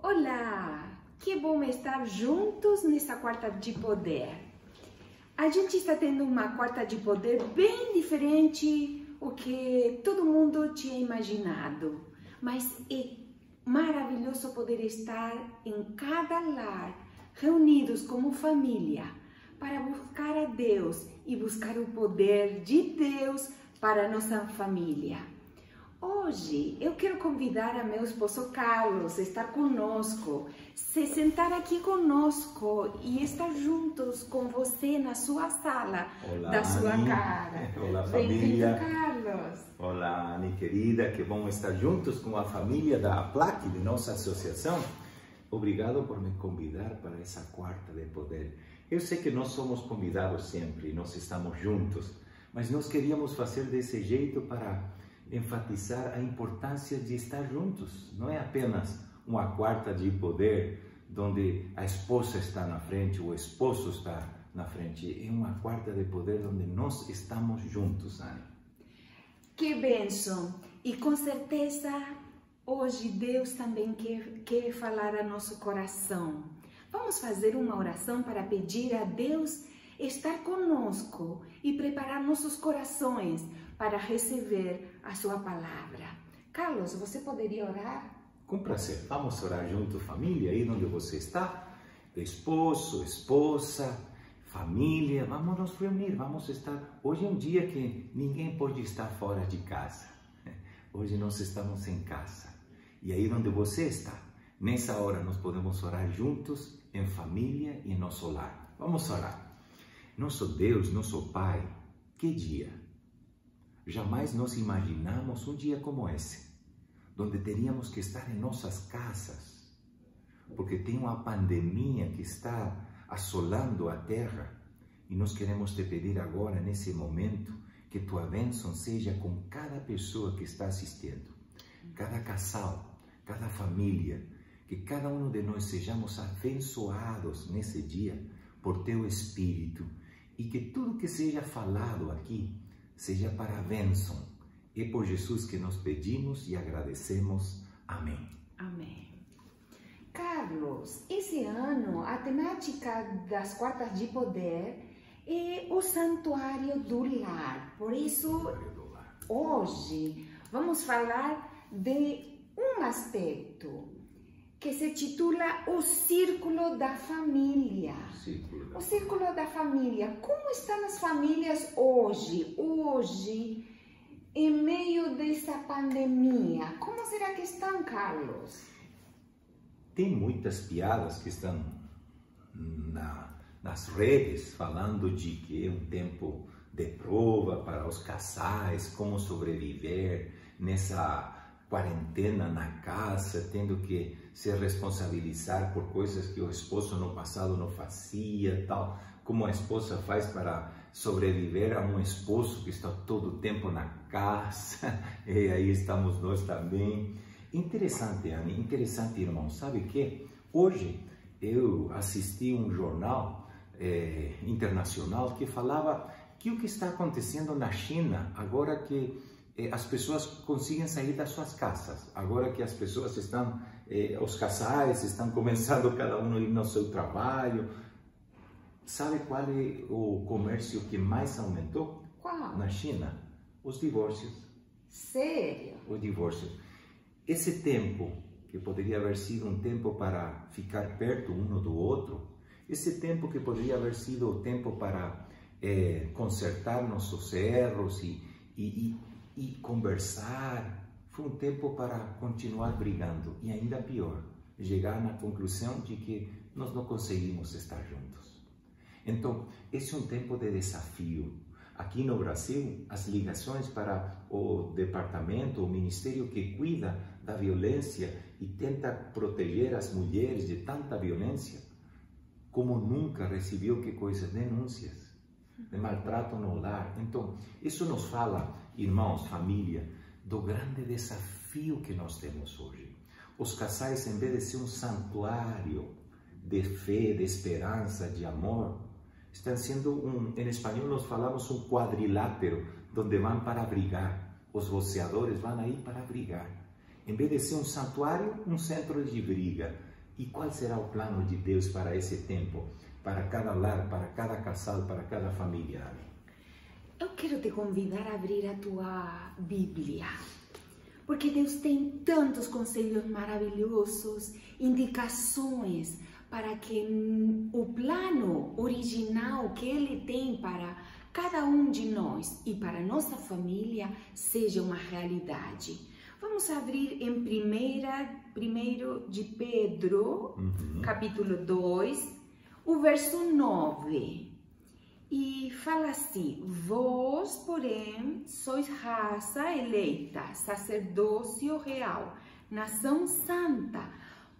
Olá! Que bom estar juntos nessa quarta de poder. A gente está tendo uma quarta de poder bem diferente do que todo mundo tinha imaginado. Mas é maravilhoso poder estar em cada lar, reunidos como família, para buscar a Deus e buscar o poder de Deus para a nossa família. Hoje eu quero convidar a meu esposo Carlos a estar conosco, se sentar aqui conosco e estar juntos com você na sua sala. Olá, da sua Anny. casa. Olá, Bem-vindo, família. Carlos. Olá, Anny querida, que bom estar juntos com a família da APLAC, de nossa associação. Obrigado por me convidar para essa quarta de poder. Eu sei que nós somos convidados sempre, nós estamos juntos, mas nós queríamos fazer desse jeito para enfatizar a importância de estar juntos. Não é apenas uma quarta de poder, onde a esposa está na frente, o esposo está na frente. É uma quarta de poder onde nós estamos juntos, Anny. Que bênção! E com certeza hoje Deus também quer falar a nosso coração. Vamos fazer uma oração para pedir a Deus estar conosco e preparar nossos corações para receber a sua palavra. Carlos, você poderia orar? Com prazer. Vamos orar junto, família, aí onde você está. Esposo, esposa, família, vamos nos reunir, vamos estar. Hoje é um dia que ninguém pode estar fora de casa. Hoje nós estamos em casa. E aí onde você está, nessa hora nós podemos orar juntos, em família e em nosso lar. Vamos orar. Nosso Deus, nosso Pai, que dia! Jamais nós imaginamos um dia como esse, onde teríamos que estar em nossas casas, porque tem uma pandemia que está assolando a terra e nós queremos te pedir agora, nesse momento, que tua bênção seja com cada pessoa que está assistindo, cada casal, cada família, que cada um de nós sejamos abençoados nesse dia por teu Espírito e que tudo que seja falado aqui seja para a bênção. É por Jesus que nós pedimos e agradecemos. Amém. Amém. Carlos, esse ano a temática das quartas de poder é o santuário do lar. Por isso, hoje vamos falar de um aspecto que se titula o Círculo da Família. O Círculo da Família. Como estão as famílias hoje? Em meio dessa pandemia, como será que estão, Carlos? Tem muitas piadas que estão nas redes falando de que é um tempo de prova para os casais, como sobreviver nessa quarentena na casa, tendo que se responsabilizar por coisas que o esposo no passado não fazia, tal, como a esposa faz para sobreviver a um esposo que está todo o tempo na casa, e aí estamos nós também. Interessante, Anny, interessante, irmão. Sabe que hoje eu assisti um jornal internacional que falava que o que está acontecendo na China, agora que as pessoas conseguem sair das suas casas, agora que as pessoas estão, os casais estão começando cada um a ir no seu trabalho. Sabe qual é o comércio que mais aumentou? Qual? Na China? Os divórcios. Sério? Os divórcios. Esse tempo, que poderia haver sido um tempo para ficar perto um do outro, esse tempo que poderia haver sido o tempo para consertar nossos erros e conversar, foi um tempo para continuar brigando e ainda pior, chegar na conclusão de que nós não conseguimos estar juntos. Então, esse é um tempo de desafio. Aqui no Brasil, as ligações para o departamento, o ministério que cuida da violência e tenta proteger as mulheres de tanta violência, como nunca recebeu que coisas, denúncias de maltrato no lar. Então, isso nos fala, irmãos, família, do grande desafio que nós temos hoje. Os casais, em vez de ser um santuário de fé, de esperança, de amor, estão sendo em espanhol nós falamos um quadrilátero, onde vão para brigar. Os boxeadores vão aí para brigar. Em vez de ser um santuário, um centro de briga. E qual será o plano de Deus para esse tempo? Para cada lar, para cada casal, para cada família. Eu quero te convidar a abrir a tua Bíblia, porque Deus tem tantos conselhos maravilhosos, indicações para que o plano original que Ele tem para cada um de nós e para nossa família seja uma realidade. Vamos abrir em 1 de Pedro, capítulo 2, o verso 9. E fala assim: vós, porém, sois raça eleita, sacerdócio real, nação santa,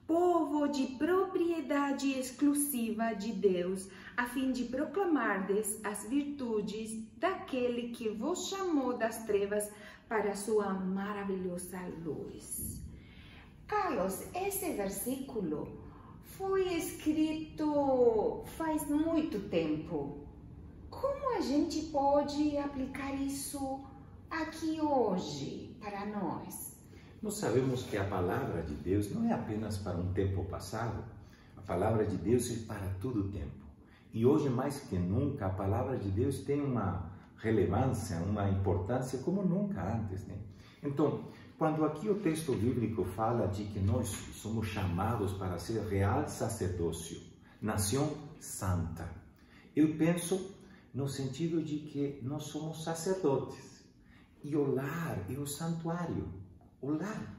povo de propriedade exclusiva de Deus, a fim de proclamardes as virtudes daquele que vos chamou das trevas para a sua maravilhosa luz. Carlos, esse versículo foi escrito faz muito tempo. Como a gente pode aplicar isso aqui hoje para nós? Nós sabemos que a palavra de Deus não é apenas para um tempo passado. A palavra de Deus é para todo o tempo. E hoje, mais que nunca, a palavra de Deus tem uma relevância, uma importância como nunca antes, né? Então, quando aqui o texto bíblico fala de que nós somos chamados para ser real sacerdócio, nação santa, eu penso no sentido de que nós somos sacerdotes. E o lar é o santuário. O lar,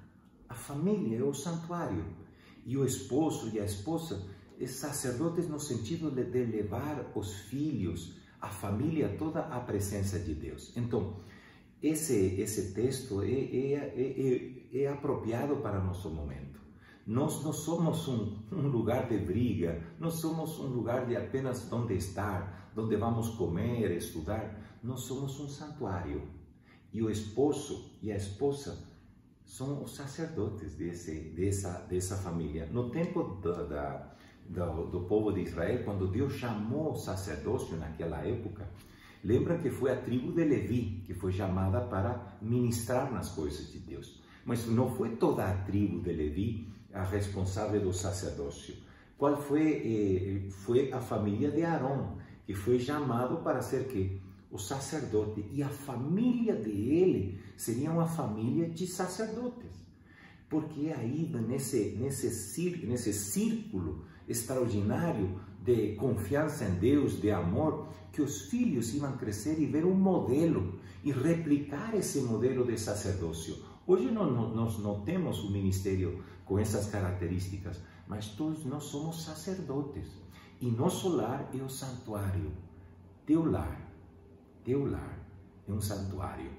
a família é o santuário. E o esposo e a esposa é sacerdotes no sentido de levar os filhos, a família toda à presença de Deus. Então, esse texto é apropriado para nosso momento. Nós não somos um lugar de briga, não somos um lugar de apenas onde estar, onde vamos comer, estudar. Nós somos um santuário. E o esposo e a esposa são os sacerdotes dessa família. No tempo do povo de Israel, quando Deus chamou o sacerdócio naquela época, lembra que foi a tribo de Levi que foi chamada para ministrar nas coisas de Deus. Mas não foi toda a tribo de Levi a responsável do sacerdócio. Qual foi? Foi a família de Arão, que foi chamado para ser que o sacerdote, e a família dele seria uma família de sacerdotes. Porque aí, nesse círculo extraordinário de confiança em Deus, de amor, que os filhos iam crescer e ver um modelo e replicar esse modelo de sacerdócio. Hoje nós não temos um ministério com essas características, mas todos nós somos sacerdotes. E nosso lar é o santuário. Teu lar é um santuário.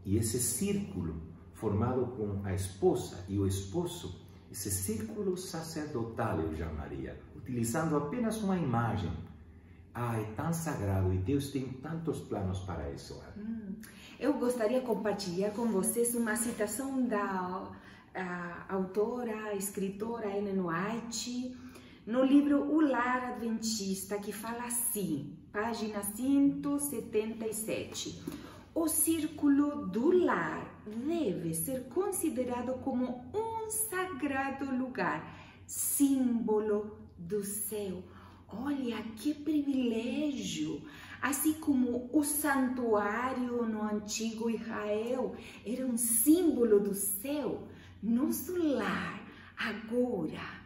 E esse círculo formado com a esposa e o esposo, esse círculo sacerdotal eu chamaria, utilizando apenas uma imagem. É tão sagrado e Deus tem tantos planos para isso. Eu gostaria de compartilhar com vocês uma citação da autora, escritora Ellen White, no livro O Lar Adventista, que fala assim, página 177. O círculo do lar deve ser considerado como um sagrado lugar, símbolo do céu. Olha que privilégio! Assim como o santuário no antigo Israel era um símbolo do céu, nosso lar agora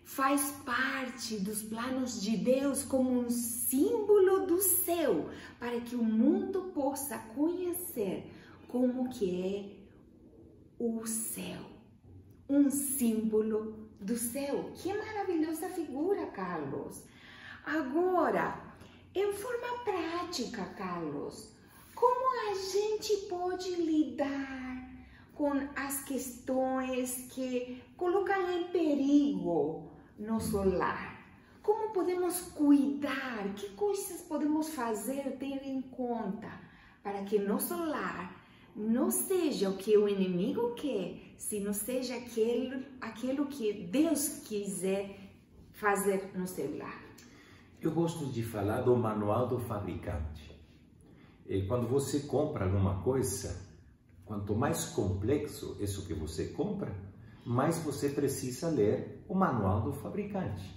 faz parte dos planos de Deus como um símbolo do céu, para que o mundo possa conhecer como que é o céu. Um símbolo do céu. Que maravilhosa figura, Carlos! Agora, em forma prática, Carlos, como a gente pode lidar com as questões que colocam em perigo nosso lar? Como podemos cuidar? Que coisas podemos fazer, ter em conta, para que nosso lar não seja o que o inimigo quer, sino seja aquilo que Deus quiser fazer no seu lar? Eu gosto de falar do manual do fabricante. Quando você compra alguma coisa, quanto mais complexo isso que você compra, mas você precisa ler o manual do fabricante.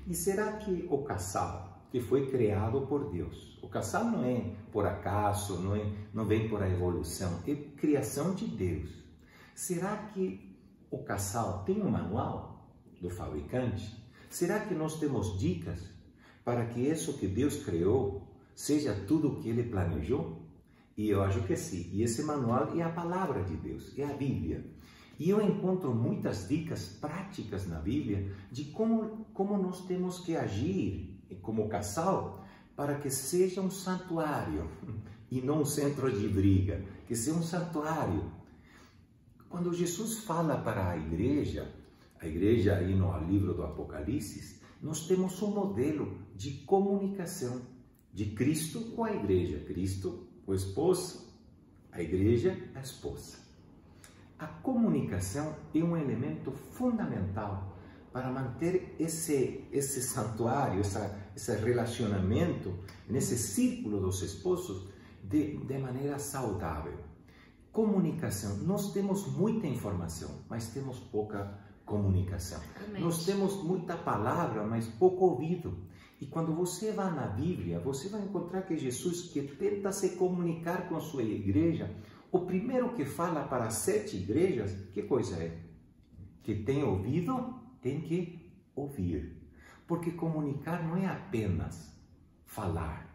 E será que o casal, que foi criado por Deus, o casal não é por acaso, não vem por a evolução, é criação de Deus. Será que o casal tem um manual do fabricante? Será que nós temos dicas para que isso que Deus criou seja tudo o que Ele planejou? E eu acho que sim. E esse manual é a palavra de Deus, é a Bíblia. E eu encontro muitas dicas práticas na Bíblia de como nós temos que agir como casal para que seja um santuário e não um centro de briga, que seja um santuário. Quando Jesus fala para a igreja aí no livro do Apocalipse, nós temos um modelo de comunicação de Cristo com a igreja. Cristo, o esposo, a igreja, a esposa. A comunicação é um elemento fundamental para manter esse santuário, esse relacionamento, nesse círculo dos esposos, de maneira saudável. Comunicação. Nós temos muita informação, mas temos pouca comunicação. Amém. Nós temos muita palavra, mas pouco ouvido. E quando você vai na Bíblia, você vai encontrar que Jesus, que tenta se comunicar com sua igreja, o primeiro que fala para 7 igrejas, que coisa é? Que tem ouvido, tem que ouvir. Porque comunicar não é apenas falar.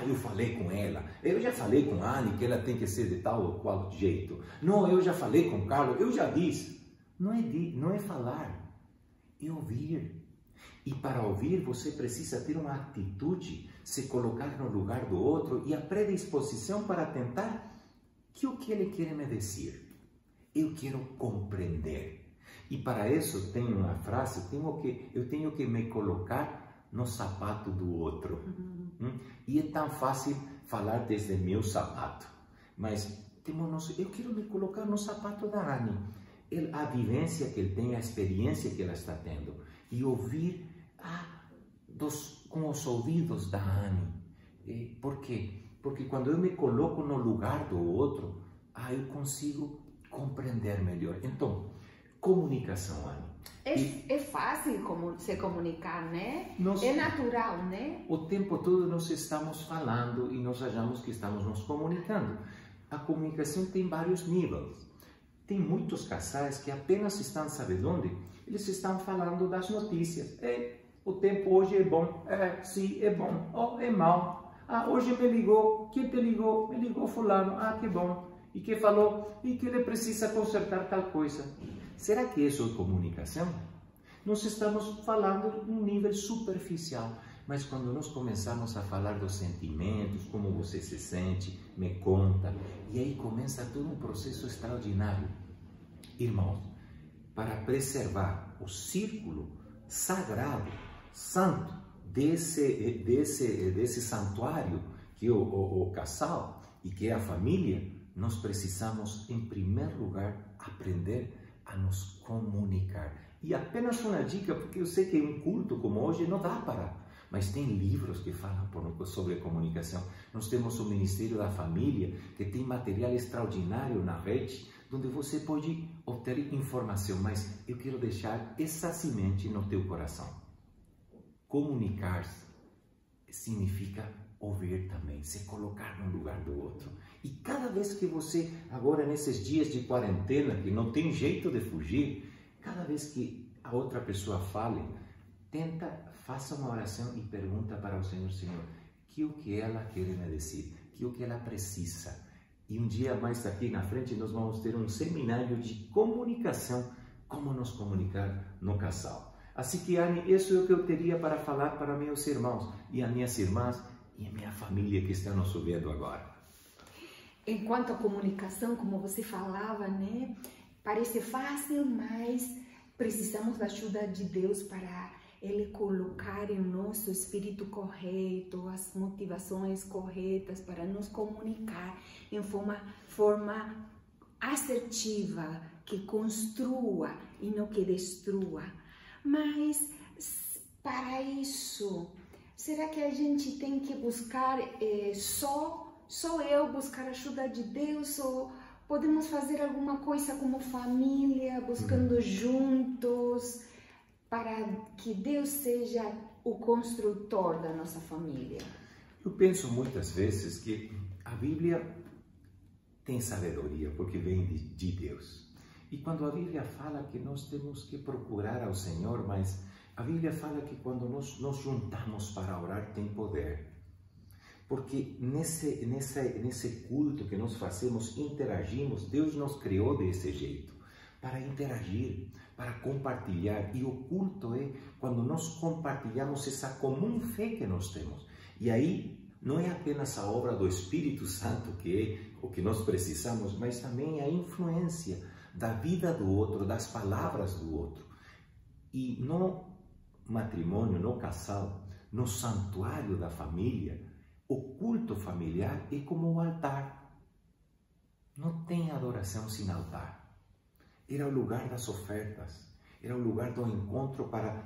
Eu falei com ela, eu já falei com a Anne que ela tem que ser de tal ou qual jeito. Não, eu já falei com o Carlos, eu já disse. Não é falar, é ouvir. E para ouvir, você precisa ter uma atitude, se colocar no lugar do outro e a predisposição para tentar que o que ele quer me dizer. Eu quero compreender. E para isso tem uma frase, eu tenho que me colocar no sapato do outro. E é tão fácil falar desde meu sapato. Mas eu quero me colocar no sapato da Anne. A vivência que ele tem, a experiência que ela está tendo. E ouvir com os ouvidos da Anne. Por quê? Porque quando eu me coloco no lugar do outro, eu consigo compreender melhor. Então, comunicação, Anne. É fácil se comunicar, né? É natural, né? O tempo todo nós estamos falando e nós achamos que estamos nos comunicando. A comunicação tem vários níveis. Tem muitos casais que apenas estão, sabe onde? Eles estão falando das notícias. O tempo hoje é bom. Sim, é bom. É mau. Hoje me ligou. Quem te ligou? Me ligou fulano. Que bom. E que falou? E que ele precisa consertar tal coisa. Será que isso é comunicação? Nós estamos falando em um nível superficial. Mas quando nós começamos a falar dos sentimentos, como você se sente, me conta, e aí começa todo um processo extraordinário. Irmãos, para preservar o círculo sagrado, santo, desse santuário que é o casal e que é a família, nós precisamos, em primeiro lugar, aprender a nos comunicar. E apenas uma dica, porque eu sei que em um culto como hoje não dá para... Mas tem livros que falam sobre comunicação. Nós temos o Ministério da Família, que tem material extraordinário na rede, onde você pode obter informação. Mas eu quero deixar essa semente no teu coração. Comunicar significa ouvir também, se colocar no lugar do outro. E cada vez que você, agora nesses dias de quarentena, que não tem jeito de fugir, cada vez que a outra pessoa fale, faça uma oração e pergunta para o Senhor, que o que ela quer me dizer, que o que ela precisa. E um dia mais aqui na frente nós vamos ter um seminário de comunicação, como nos comunicar no casal. Assim que, Anne, isso é o que eu teria para falar para meus irmãos e as minhas irmãs e a minha família que está nos ouvindo agora. Enquanto a comunicação, como você falava, né, parece fácil, mas precisamos da ajuda de Deus para Ele colocar em nosso espírito correto, as motivações corretas para nos comunicar em forma assertiva, que construa e não que destrua. Mas para isso, será que a gente tem que buscar só eu buscar a ajuda de Deus podemos fazer alguma coisa como família, buscando juntos, para que Deus seja o construtor da nossa família? Eu penso muitas vezes que a Bíblia tem sabedoria, porque vem de Deus. E quando a Bíblia fala que nós temos que procurar ao Senhor, mas a Bíblia fala que quando nos juntamos para orar tem poder. Porque nesse culto que nós fazemos, interagimos, Deus nos criou desse jeito, para interagir, para compartilhar. E o culto é quando nós compartilhamos essa comum fé que nós temos. E aí não é apenas a obra do Espírito Santo que é o que nós precisamos, mas também a influência da vida do outro, das palavras do outro. E no matrimônio, no casal, no santuário da família, o culto familiar é como o altar. Não tem adoração sem altar. Era o lugar das ofertas, era o lugar do encontro para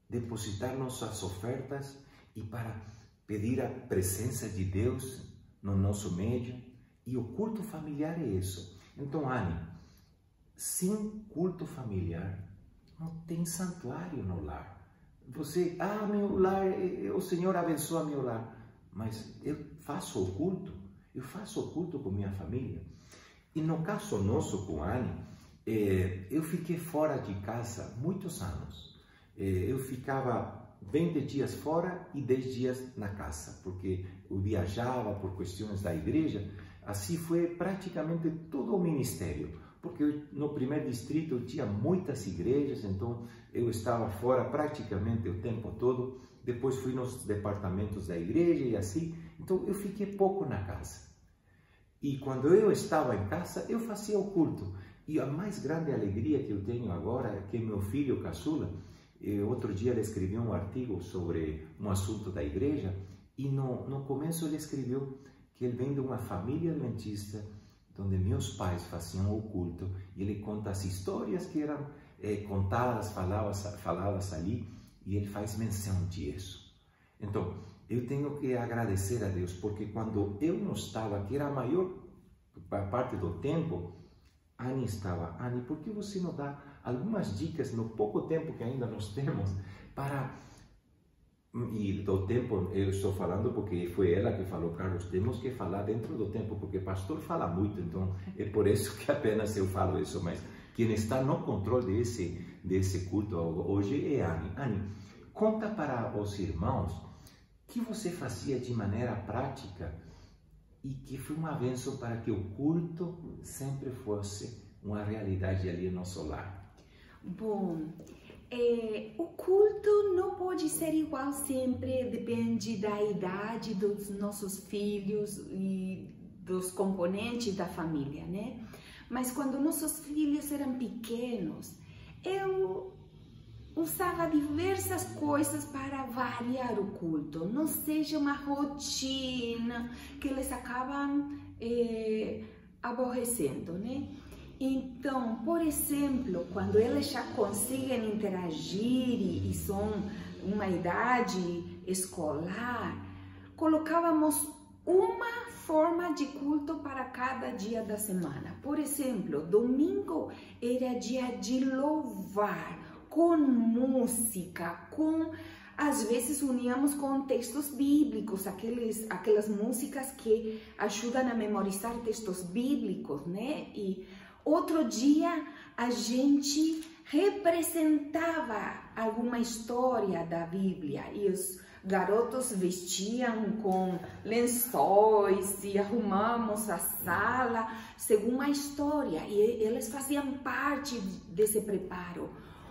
depositar nossas ofertas e para pedir a presença de Deus no nosso meio. E o culto familiar é isso. Então, Anne, sem culto familiar, não tem santuário no lar. Você, meu lar, o Senhor abençoa meu lar. Mas eu faço o culto com minha família. E no caso nosso com a Anne, eu fiquei fora de casa muitos anos. Eu ficava 20 dias fora e 10 dias na casa, porque eu viajava por questões da igreja. Assim foi praticamente todo o ministério, porque no primeiro distrito eu tinha muitas igrejas, então eu estava fora praticamente o tempo todo. Depois fui nos departamentos da igreja e assim, então eu fiquei pouco na casa. E quando eu estava em casa, eu fazia o culto. E a mais grande alegria que eu tenho agora é que meu filho caçula, outro dia ele escreveu um artigo sobre um assunto da igreja, e no começo ele escreveu que ele vem de uma família adventista, onde meus pais faziam o culto, e ele conta as histórias que eram contadas, faladas ali, e ele faz menção disso. Então, eu tenho que agradecer a Deus, porque quando eu não estava, que era a maior parte do tempo, Anne estava. Anne, por que você não dá algumas dicas no pouco tempo que ainda nós temos para... E do tempo, eu estou falando porque foi ela que falou, Carlos, temos que falar dentro do tempo, porque pastor fala muito, então é por isso que apenas eu falo isso, mas quem está no controle desse culto hoje é Anne. Anne, conta para os irmãos que você fazia de maneira prática e que foi uma bênção para que o culto sempre fosse uma realidade ali no nosso lar. Bom, o culto não pode ser igual sempre, depende da idade dos nossos filhos e dos componentes da família, né? Mas quando nossos filhos eram pequenos, eu usava diversas coisas para variar o culto, não seja uma rotina que eles acabam aborrecendo, né? Então, por exemplo, quando eles já conseguem interagir e são uma idade escolar, colocávamos uma forma de culto para cada dia da semana. Por exemplo, domingo era dia de louvar, com música, às vezes uníamos com textos bíblicos, aquelas músicas que ajudam a memorizar textos bíblicos, né? E outro dia a gente representava alguma história da Bíblia e os garotos vestiam com lençóis e arrumamos a sala segundo a história e eles faziam parte desse preparo.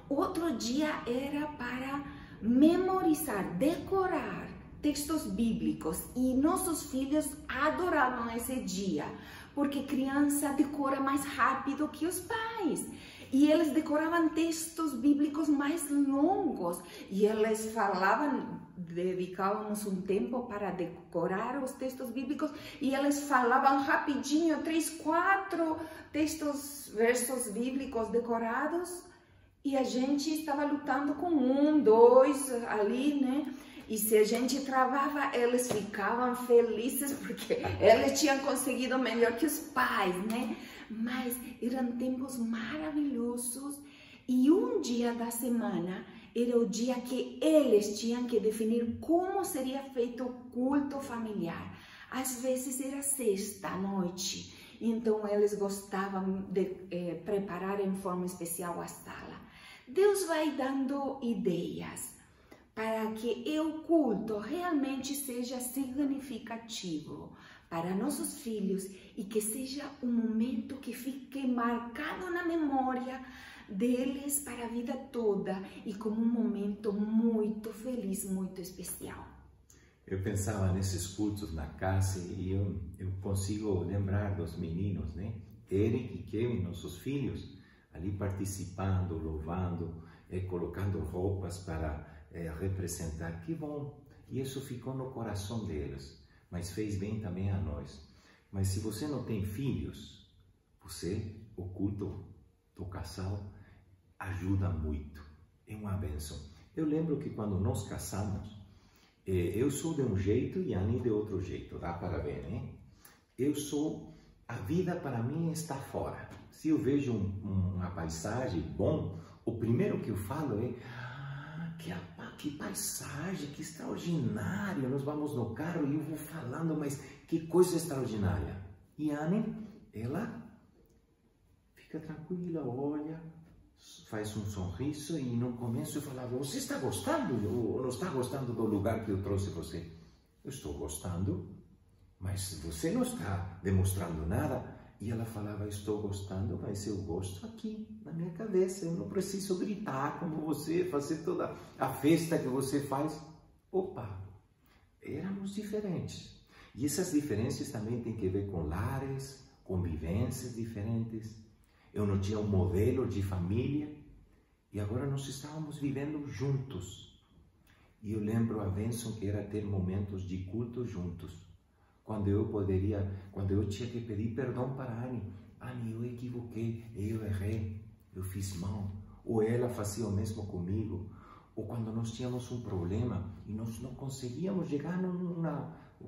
Outro dia era para memorizar, decorar textos bíblicos e nossos filhos adoravam esse dia, porque criança decora mais rápido que os pais. E eles decoravam textos bíblicos mais longos e eles falavam, dedicávamos um tempo para decorar os textos bíblicos e eles falavam rapidinho, 3, 4 versos bíblicos decorados e a gente estava lutando com 1, 2 ali, né? E se a gente travava, eles ficavam felizes porque eles tinham conseguido melhor que os pais, né? mas eram tempos maravilhosos e um dia da semana era o dia que eles tinham que definir como seria feito o culto familiar. Às vezes era sexta à noite, então eles gostavam de preparar em forma especial a sala. Deus vai dando ideias para que o culto realmente seja significativo para nossos filhos e que seja um momento que fique marcado na memória deles para a vida toda e como um momento muito feliz, muito especial. Eu pensava nesses cultos na casa e eu consigo lembrar dos meninos, né? Eric e Kevin, nossos filhos, ali participando, louvando, colocando roupas para representar. Que bom! E isso ficou no coração deles, mas fez bem também a nós. Mas se você não tem filhos, o culto do casal ajuda muito, é uma bênção. Eu lembro que quando nós casamos, eu sou de um jeito e a Anny de outro jeito, dá para ver, né? A vida para mim está fora. Se eu vejo uma paisagem bom, o primeiro que eu falo é, que paisagem, que extraordinário, nós vamos no carro e eu vou falando, mas que coisa extraordinária. E a Anny, ela fica tranquila, olha, faz um sorriso e no começo eu falava, você está gostando ou não está gostando do lugar que eu trouxe você? Eu estou gostando, mas você não está demonstrando nada. E ela falava, estou gostando, mas eu gosto aqui, na minha cabeça, eu não preciso gritar como você, fazer toda a festa que você faz. Opa, éramos diferentes. E essas diferenças também têm que ver com lares, convivências diferentes. Eu não tinha um modelo de família e agora nós estávamos vivendo juntos. E eu lembro a bênção que era ter momentos de culto juntos. Quando eu tinha que pedir perdão para a Anny. Anny, eu equivoquei, eu errei, eu fiz mal. Ou ela fazia o mesmo comigo. Ou quando nós tínhamos um problema e nós não conseguíamos chegar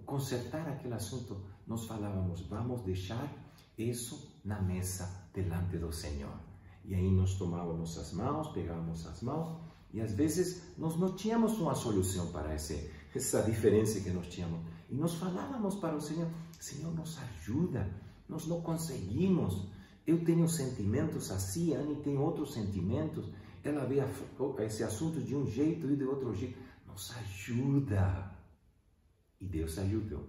consertar aquele assunto, nós falávamos, vamos deixar isso na mesa delante do Senhor. E aí nós tomávamos as mãos, pegávamos as mãos, e às vezes nós não tínhamos uma solução para essa diferença que nós tínhamos. E nós falávamos para o Senhor, Senhor, nos ajuda, nós não conseguimos. Eu tenho sentimentos assim, a Anny tem outros sentimentos, ela vê esse assunto de um jeito e de outro jeito. Nos ajuda. E Deus ajudou.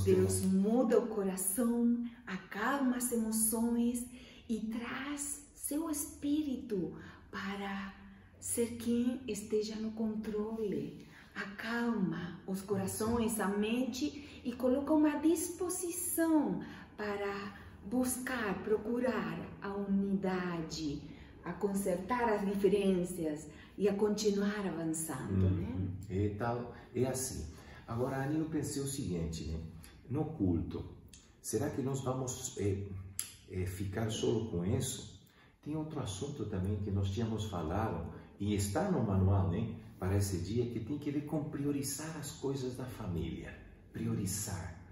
Deus muda o coração, acalma as emoções e traz seu espírito para ser quem esteja no controle. Acalma os corações, a mente e coloca uma disposição para buscar, procurar a unidade, a consertar as diferenças e a continuar avançando, né? É assim. Agora, Anny, eu pensei o seguinte, né? No culto, será que nós vamos ficar só com isso? Tem outro assunto também que nós tínhamos falado e está no manual, né? Para esse dia, que tem que ver com priorizar as coisas da família. Priorizar.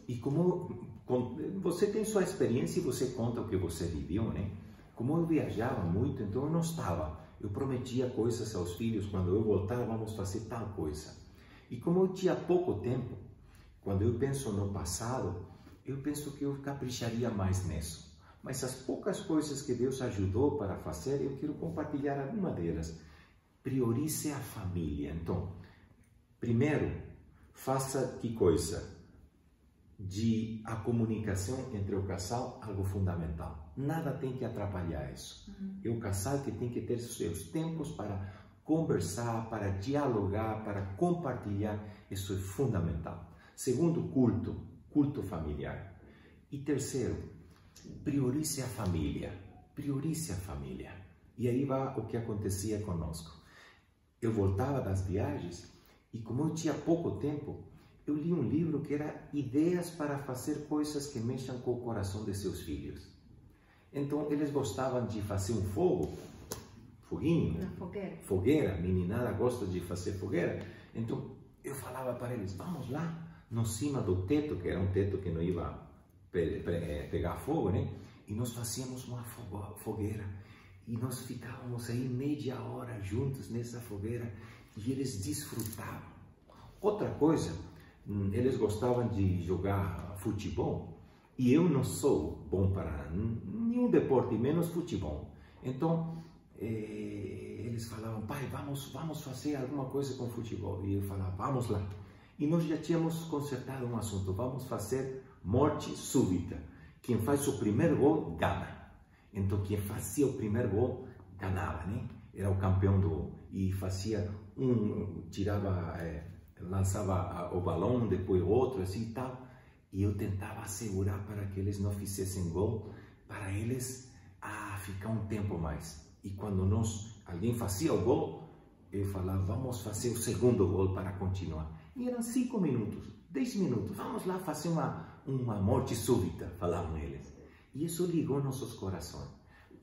E você tem sua experiência e você conta o que você viveu, né? Como eu viajava muito, então eu não estava. Eu prometia coisas aos filhos, quando eu voltar, vamos fazer tal coisa. E como eu tinha pouco tempo, quando eu penso no passado, eu penso que eu capricharia mais nisso. Mas as poucas coisas que Deus ajudou para fazer, eu quero compartilhar alguma delas. Priorize a família. Então, primeiro, faça que coisa? A comunicação entre o casal, algo fundamental. Nada tem que atrapalhar isso. É o casal que tem que ter seus tempos para conversar, para dialogar, para compartilhar. Isso é fundamental. Segundo, culto familiar. E terceiro, priorize a família. Priorize a família. E aí vai o que acontecia conosco. Eu voltava das viagens e como eu tinha pouco tempo, eu li um livro que era Ideias para fazer coisas que mexam com o coração de seus filhos. Então, eles gostavam de fazer um foguinho, fogueira, meninada gosta de fazer fogueira. Então, eu falava para eles, vamos lá, no cima do teto, que era um teto que não ia pegar fogo, né? E nós fazíamos uma fogueira e nós ficávamos aí meia hora juntos nessa fogueira e eles desfrutavam. Outra coisa, eles gostavam de jogar futebol e eu não sou bom para nenhum deporte, menos futebol. Então, eles falavam, pai, vamos fazer alguma coisa com futebol. E eu falava, vamos lá. E nós já tínhamos consertado um assunto, vamos fazer morte súbita. Quem faz o primeiro gol, gana. Então, quem fazia o primeiro gol, ganhava, né? Era o campeão e fazia lançava o balão, depois outro, assim e tal. E eu tentava assegurar para que eles não fizessem gol, para eles ficar um tempo mais. E quando alguém fazia o gol, eu falava, vamos fazer o segundo gol para continuar. E eram 5 minutos, 10 minutos, vamos lá fazer uma morte súbita, falavam eles. E isso ligou nossos corações.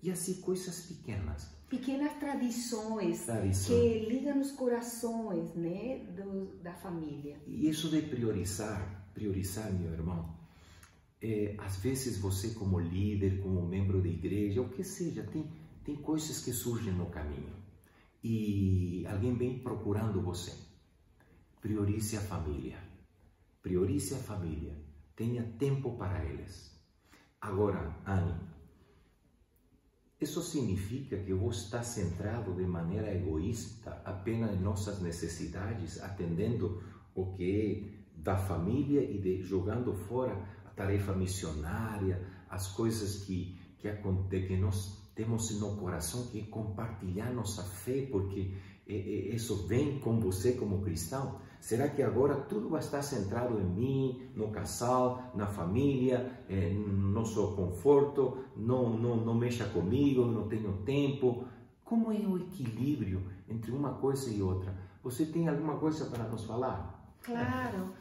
E assim, coisas pequenas. Pequenas tradições que ligam os corações, né, da família. E isso de priorizar, meu irmão, às vezes você como líder, como membro da igreja, o que seja, tem coisas que surgem no caminho. E alguém vem procurando você. Priorize a família. Priorize a família. Tenha tempo para eles. Agora, Anne, isso significa que eu vou estar centrado de maneira egoísta apenas em nossas necessidades, atendendo o que é da família e jogando fora a tarefa missionária, as coisas que nós temos no coração, que é compartilhar nossa fé, porque isso vem com você como cristão. Será que agora tudo vai estar centrado em mim, no casal, na família, no nosso conforto, não mexa comigo, não tenho tempo? Como é o equilíbrio entre uma coisa e outra? Você tem alguma coisa para nos falar? Claro,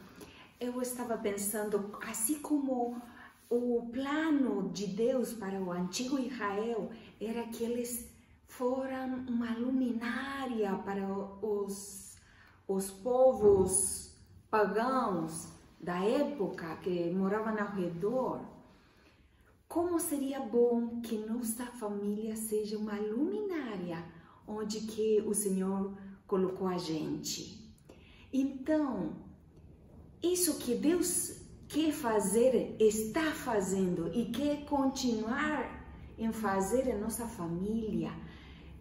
eu estava pensando, assim como o plano de Deus para o antigo Israel era que eles foram uma luminária para os povos pagãos da época que moravam ao redor. Como seria bom que nossa família seja uma luminária onde que o Senhor colocou a gente. Então, isso que Deus quer fazer, está fazendo e quer continuar em fazer em nossa família,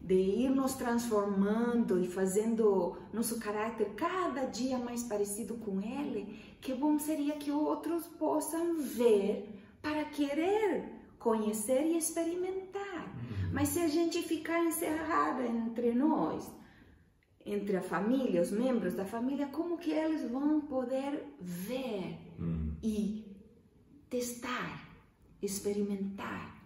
de ir nos transformando e fazendo nosso caráter cada dia mais parecido com Ele, que bom seria que outros possam ver para querer conhecer e experimentar. Mas se a gente ficar encerrada entre nós, entre a família, os membros da família, como que eles vão poder ver e testar, experimentar?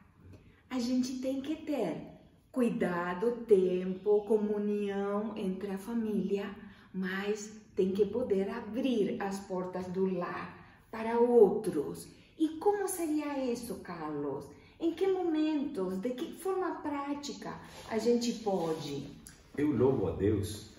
A gente tem que ter cuidado, tempo, comunhão entre a família, mas tem que poder abrir as portas do lar para outros. E como seria isso, Carlos? Em que momentos, de que forma prática a gente pode? Eu louvo a Deus,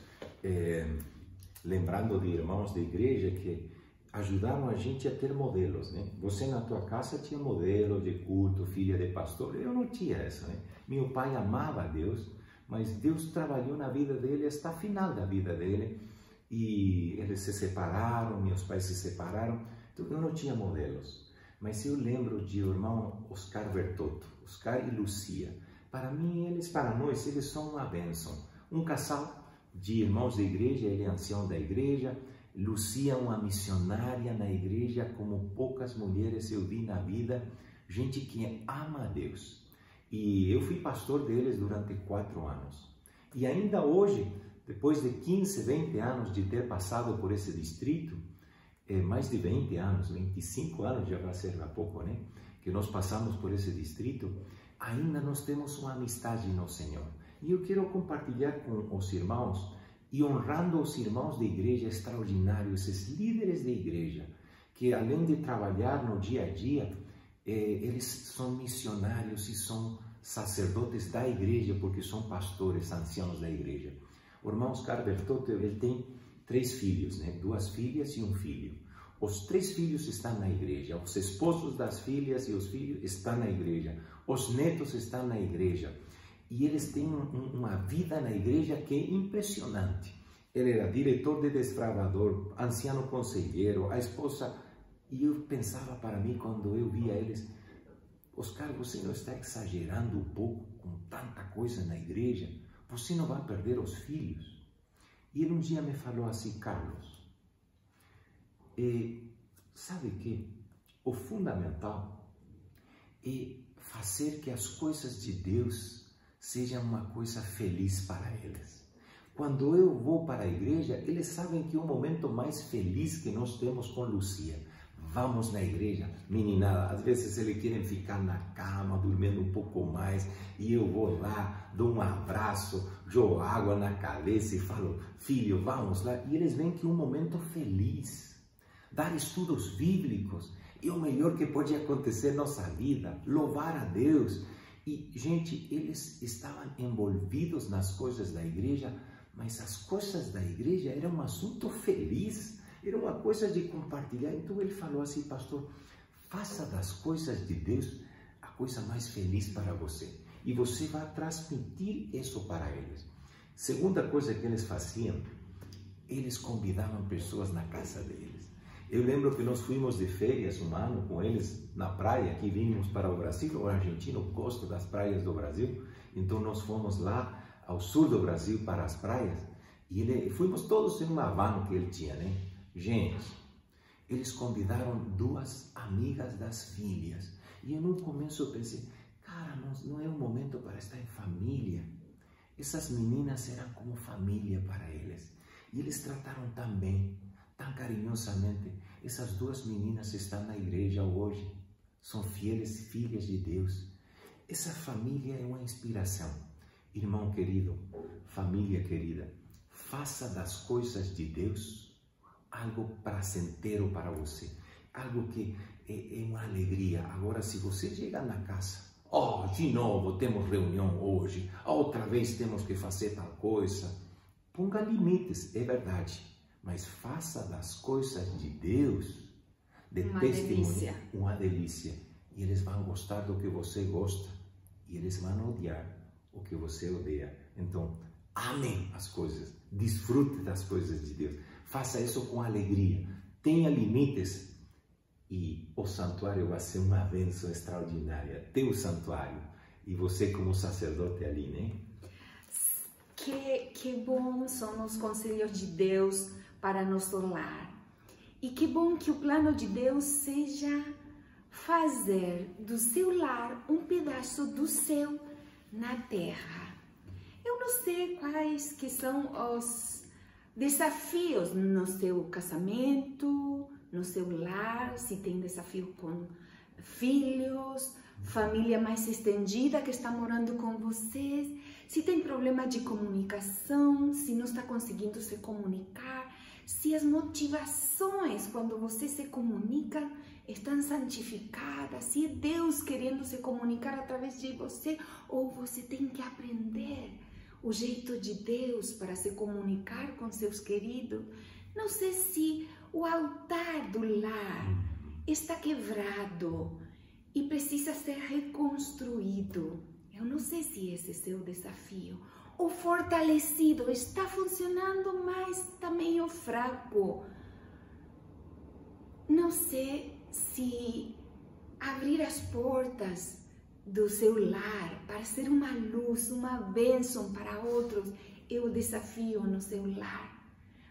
lembrando de irmãos da igreja que ajudaram a gente a ter modelos, né? Você na tua casa tinha modelo de culto, filha de pastor, eu não tinha essa, né? Meu pai amava a Deus, mas Deus trabalhou na vida dele até o final da vida dele, e eles se separaram, meus pais se separaram, então eu não tinha modelos. Mas eu lembro de o irmão Oscar Bertotto, Oscar e Lucia. Para nós, eles são uma bênção. Um casal de irmãos da igreja, ele é ancião da igreja, Lucia, uma missionária na igreja, como poucas mulheres eu vi na vida, gente que ama a Deus. E eu fui pastor deles durante 4 anos. E ainda hoje, depois de 15, 20 anos de ter passado por esse distrito, mais de 20 anos, 25 anos já vai ser há pouco, né? Que nós passamos por esse distrito, ainda nós temos uma amizade no Senhor. E eu quero compartilhar com os irmãos e honrando os irmãos da igreja extraordinários, esses líderes da igreja, que além de trabalhar no dia a dia, eles são missionários e são sacerdotes da igreja, porque são pastores, anciãos da igreja. O irmão Oscar Bertotto, ele tem 3 filhos, né? 2 filhas e um filho. Os 3 filhos estão na igreja, os esposos das filhas e os filhos estão na igreja, os netos estão na igreja. E eles têm uma vida na igreja que é impressionante. Ele era diretor de desbravador, anciano conselheiro, a esposa. E eu pensava para mim, quando eu via eles, Oscar, você não está exagerando um pouco com tanta coisa na igreja? Você não vai perder os filhos? E ele um dia me falou assim, Carlos, sabe que o fundamental é fazer que as coisas de Deus sejam uma coisa feliz para eles. Quando eu vou para a igreja, eles sabem que é o momento mais feliz que nós temos com Lucia. Vamos na igreja, meninada, às vezes eles querem ficar na cama, dormindo um pouco mais, e eu vou lá, dou um abraço, jogo água na cabeça e falo, filho, vamos lá. E eles veem que é um momento feliz. Dar estudos bíblicos é o melhor que pode acontecer na nossa vida, louvar a Deus. E, gente, eles estavam envolvidos nas coisas da igreja, mas as coisas da igreja eram um assunto feliz, era uma coisa de compartilhar. Então ele falou assim, pastor, faça das coisas de Deus a coisa mais feliz para você. E você vai transmitir isso para eles. Segunda coisa que eles faziam, eles convidavam pessoas na casa deles. Eu lembro que nós fomos de férias um ano com eles na praia, que vimos para o Brasil. O argentino gosta das praias do Brasil, então nós fomos lá ao sul do Brasil para as praias e fomos todos em uma van que ele tinha, né? Gente, eles convidaram 2 amigas das filhas e eu no começo eu pensei, cara, não é um momento para estar em família. Essas meninas eram como família para eles e eles trataram tão bem, tão carinhosamente. Essas 2 meninas estão na igreja hoje, são fieles filhas de Deus. Essa família é uma inspiração. Irmão querido, família querida, faça das coisas de Deus algo prazenteiro para você, algo que é uma alegria. Agora, se você chega na casa, de novo temos reunião hoje, outra vez temos que fazer tal coisa, ponga limites, é verdade. Mas faça das coisas de Deus, de testemunho, uma delícia. E eles vão gostar do que você gosta. E eles vão odiar o que você odeia. Então, amem as coisas. Desfrute das coisas de Deus. Faça isso com alegria. Tenha limites. E o santuário vai ser uma bênção extraordinária. Teu santuário. E você como sacerdote ali, né? Que bom são os conselhos de Deus para nosso lar. E que bom que o plano de Deus seja fazer do seu lar um pedaço do céu na terra. Eu não sei quais que são os desafios no seu casamento, no seu lar, se tem desafio com filhos, família mais estendida que está morando com vocês, se tem problema de comunicação, se não está conseguindo se comunicar, se as motivações quando você se comunica estão santificadas, se é Deus querendo se comunicar através de você, ou você tem que aprender o jeito de Deus para se comunicar com seus queridos. Não sei se o altar do lar está quebrado e precisa ser reconstruído. Eu não sei se esse é o seu desafio. O fortalecido está funcionando, mas está meio fraco. Não sei se abrir as portas do seu lar para ser uma luz, uma bênção para outros é o desafio no seu lar.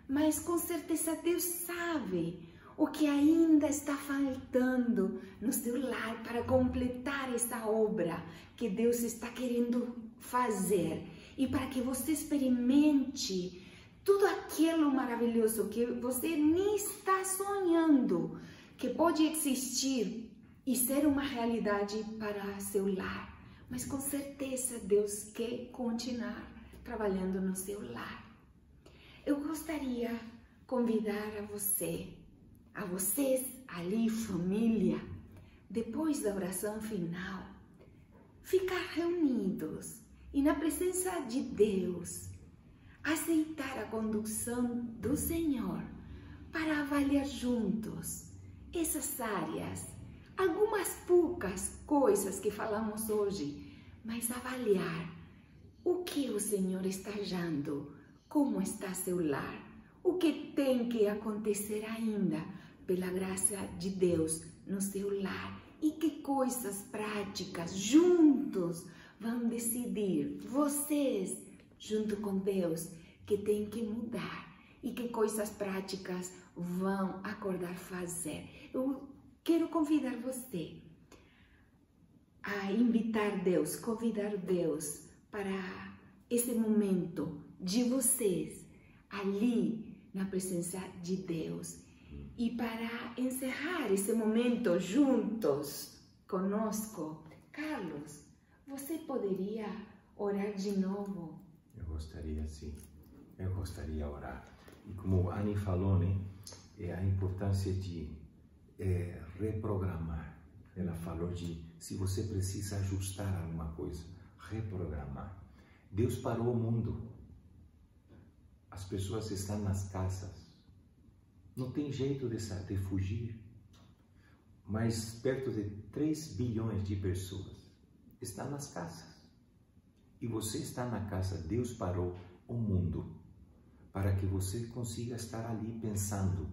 Mas com certeza Deus sabe o que ainda está faltando no seu lar para completar essa obra que Deus está querendo fazer. E para que você experimente tudo aquilo maravilhoso que você nem está sonhando, que pode existir e ser uma realidade para seu lar. Mas com certeza Deus quer continuar trabalhando no seu lar. Eu gostaria de convidar a vocês ali, família, depois da oração final, ficar reunidos e na presença de Deus, aceitar a condução do Senhor para avaliar juntos essas áreas, algumas poucas coisas que falamos hoje, mas avaliar o que o Senhor está dando, como está seu lar, o que tem que acontecer ainda, pela graça de Deus, no seu lar, e que coisas práticas juntos vão decidir, vocês, junto com Deus, que tem que mudar e que coisas práticas vão acordar fazer. Eu quero convidar você a invitar Deus, convidar Deus para esse momento de vocês ali na presença de Deus. E para encerrar esse momento juntos conosco, Carlos, você poderia orar de novo? Eu gostaria, sim. Eu gostaria de orar. E como a Anny falou, né? É a importância de reprogramar. Ela falou de, se você precisa ajustar alguma coisa, reprogramar. Deus parou o mundo. As pessoas estão nas casas. Não tem jeito de fugir. Mas perto de 3 bilhões de pessoas estão nas casas. E você está na casa. Deus parou o mundo para que você consiga estar ali pensando,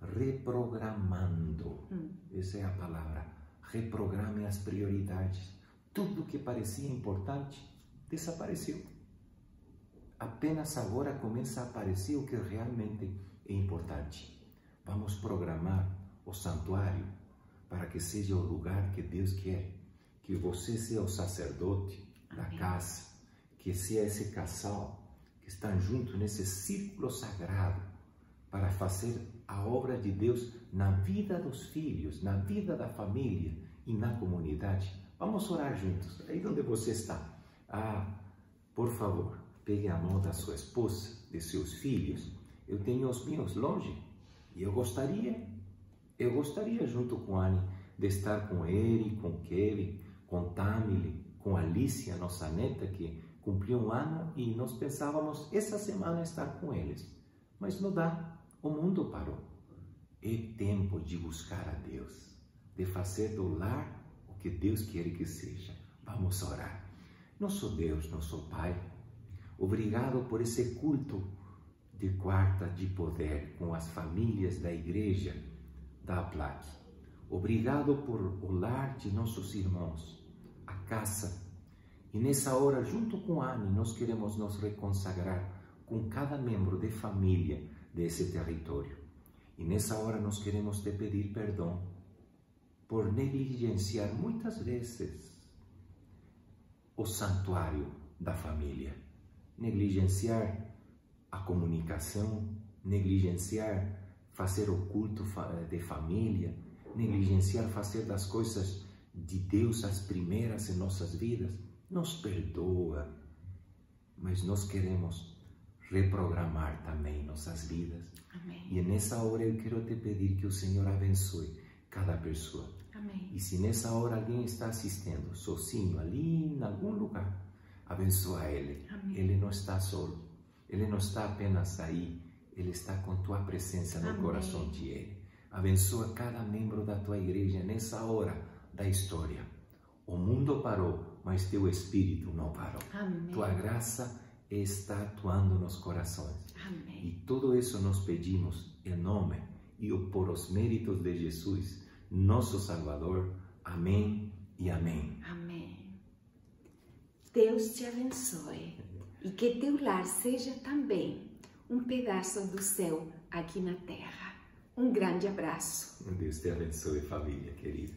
reprogramando. Essa é a palavra. Reprograme as prioridades. Tudo que parecia importante desapareceu. Apenas agora começa a aparecer o que realmente é importante. Vamos programar o santuário para que seja o lugar que Deus quer. Que você seja o sacerdote da casa, que seja esse casal que estão juntos nesse círculo sagrado para fazer a obra de Deus na vida dos filhos, na vida da família e na comunidade. Vamos orar juntos, aí onde você está. Por favor, pegue a mão da sua esposa, de seus filhos. Eu tenho os meus longe e eu gostaria junto com a Anny de estar com ele, com Kevin, com Tamily, com Alicia, nossa neta, que cumpriu 1 ano e nós pensávamos essa semana estar com eles. Mas não dá, o mundo parou. É tempo de buscar a Deus, de fazer do lar o que Deus quer que seja. Vamos orar. Nosso Deus, nosso Pai, obrigado por esse culto de quarta de poder com as famílias da igreja da APLAC. Obrigado por o lar de nossos irmãos, a casa. E nessa hora, junto com a Anny, nós queremos nos reconsagrar com cada membro de família desse território. E nessa hora nós queremos te pedir perdão por negligenciar muitas vezes o santuário da família. Negligenciar a comunicação, negligenciar fazer o culto de família, negligenciar fazer das coisas de Deus as primeiras em nossas vidas. Nos perdoa, mas nós queremos reprogramar também nossas vidas. Amém. E nessa hora eu quero te pedir que o Senhor abençoe cada pessoa. Amém. E se nessa hora alguém está assistindo sozinho ali em algum lugar, abençoa ele. Amém. Ele não está solo. Ele não está apenas aí. Ele está com tua presença no coração de ele. Abençoa cada membro da tua igreja nessa hora da história. O mundo parou, mas teu espírito não parou. Amém. Tua graça está atuando nos corações. Amém. E tudo isso nós pedimos em nome e por os méritos de Jesus, nosso Salvador. Amém e amém. Amém. Deus te abençoe e que teu lar seja também um pedaço do céu aqui na terra. Um grande abraço. Deus te abençoe, família querida.